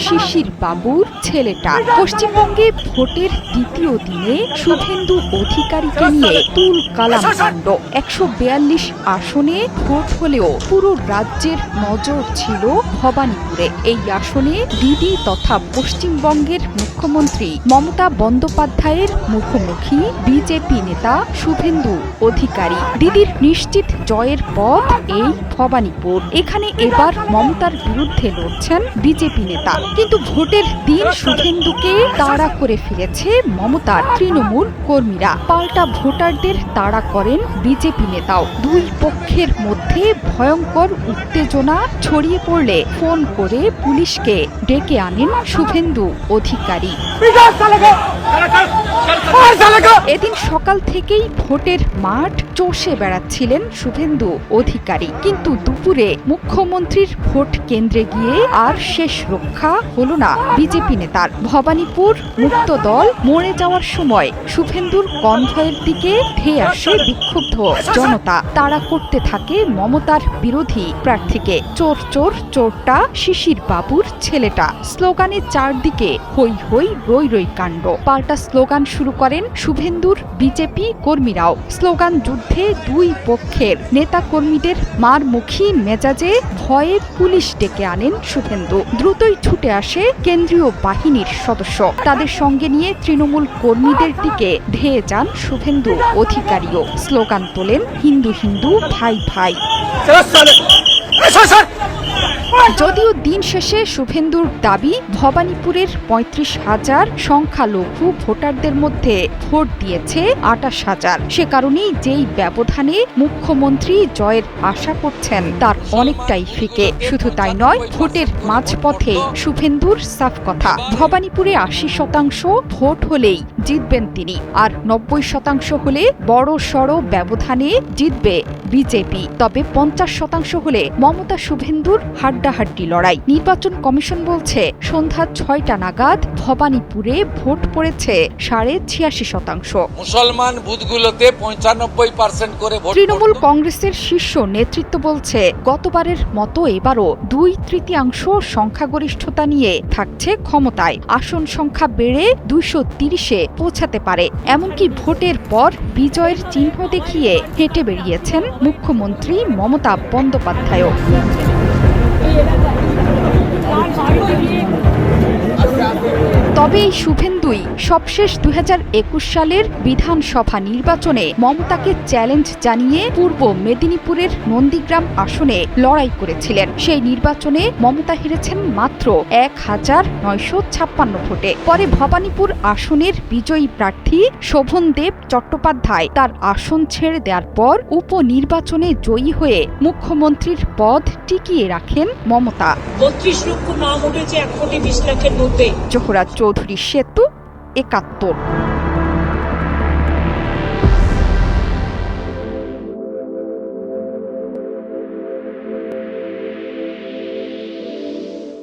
শিশির বাবুর ছেলেটা। পশ্চিমবঙ্গে ভোটের দ্বিতীয় দিনে শুভেন্দু অধিকারীকে নিয়ে তুল কালাম কাণ্ড। ১৪২ আসনে ভোট হলেও পুরো রাজ্যের নজর ছিল ভবানীপুরে। এই আসনে দিদি তথা পশ্চিমবঙ্গের মুখ্যমন্ত্রী মমতা বন্দ্যোপাধ্যায়ের মুখোমুখি বিজেপি নেতা শুভেন্দু অধিকারী। দিদির নিশ্চিত জয়ের পথ এই ভবানীপুর। এখানে এবার মমতার বিরুদ্ধে লড়ছেন বিজেপি নেতা, কিন্তু ভোটের দিন শুভেন্দুকে তাড়া করে ফিরেছে মমতার তৃণমূল কর্মীরা। পাল্টা ভোটারদের তাড়া করেন বিজেপি নেতাও। দুই পক্ষের মধ্যে ভয়ঙ্কর উত্তেজনা ছড়িয়ে পড়লে ফোন করে পুলিশকে ডেকে আনেন শুভেন্দু অধিকারী। এদিন সকাল থেকেই ভোটের মাঠ চষে বেড়াচ্ছিলেন শুভেন্দু অধিকারী, কিন্তু দুপুরে মুখ্যমন্ত্রীর ভোট কেন্দ্রে গিয়ে আর শেষ রক্ষা হলো না বিজেপি নেতার। ভবানীপুর মুক্ত দল মরে যাওয়ার সময় শুভেন্দুর কনভয়ের দিকে ধেয়ে আসে বিক্ষুব্ধ জনতা। তাড়া করতে থাকে মমতার বিরোধী প্রার্থীকে। চোর চোর চোরটা শিশির বাবুর ছেলেটা স্লোগানে চারদিকে হই হই রই রই কাণ্ড। পাল্টা স্লোগান শুরু করেন শুভেন্দুর বিজেপি কর্মীরাও। স্লোগান যুদ্ধে দুই পক্ষের নেতা কর্মীদের মারমুখী মেজাজে ভয়ে পুলিশ ডেকে আনেন শুভেন্দু। দ্রুতই ছুটে আসে কেন্দ্রীয় বাহিনীর সদস্য। তাদের সঙ্গে নিয়ে তৃণমূল কর্মীদের দিকে ধেয়ে যান শুভেন্দু অধিকারীও। স্লোগান তোলেন হিন্দু হিন্দু ভাই ভাই। যদিও দিন শেষে শুভেন্দুর দাবি ভবানীপুরের ৩৫,০০০ সংখ্যালঘু ভোটারদের মধ্যে ভোট দিয়েছে ২৮,০০০। সে কারণেই যেই ব্যবধানে মুখ্যমন্ত্রী জয়ের আশা করছেন তার অনেকটাই ফিকে। শুধু তাই নয়, ভোটের মাঝপথে শুভেন্দুর সাফ কথা, ভবানীপুরে ৮০% ভোট হলেই জিতবেন তিনি, আর ৯০% হলে বড় সড় ব্যবধানে জিতবে বিজেপি। তবে ৫০% হলে মমতা শুভেন্দুর হাড্ডাহাড্ডি লড়াই। নির্বাচন কমিশন বলছে সন্ধ্যা ৬টা নাগাদ ভবানীপুরে ভোট পড়েছে ৮৬.৮%। মুসলমান বুথগুলোতে ৯৫% করে ভোট। তৃণমূল কংগ্রেসের শীর্ষ নেতৃত্ব বলছে গতবারের মতো এবারও ২/৩ সংখ্যাগরিষ্ঠতা নিয়ে থাকছে ক্ষমতায়। আসন সংখ্যা বেড়ে ২৩০-এ পৌঁছাতে পারে। এমনকি ভোটের পর বিজয়ের চিহ্ন দেখিয়ে হেঁটে বেরিয়েছেন মুখ্যমন্ত্রী মমতা বন্দ্যোপাধ্যায়ও। তবে এই শুভেন্দুই সবশেষ ২০২১ সালের বিধানসভা নির্বাচনে মমতাকে চ্যালেঞ্জ জানিয়ে পূর্ব মেদিনীপুরের নন্দীগ্রাম আসনে লড়াই করেছিলেন। সেই নির্বাচনে মমতা হেরেছেন মাত্র ১,৯৫৬ ভোটে। পরে ভবানীপুর আসনের বিজয়ী প্রার্থী শোভনদেব চট্টোপাধ্যায় তার আসন ছেড়ে দেওয়ার পর উপনির্বাচনে জয়ী হয়ে মুখ্যমন্ত্রীর পদ টিকিয়ে রাখেন মমতা। ৩২ লক্ষ নাম উঠেছে ১,২০,০০,০০০ মধ্যে। জোহরা চৌধুরী সেতু, ৭১।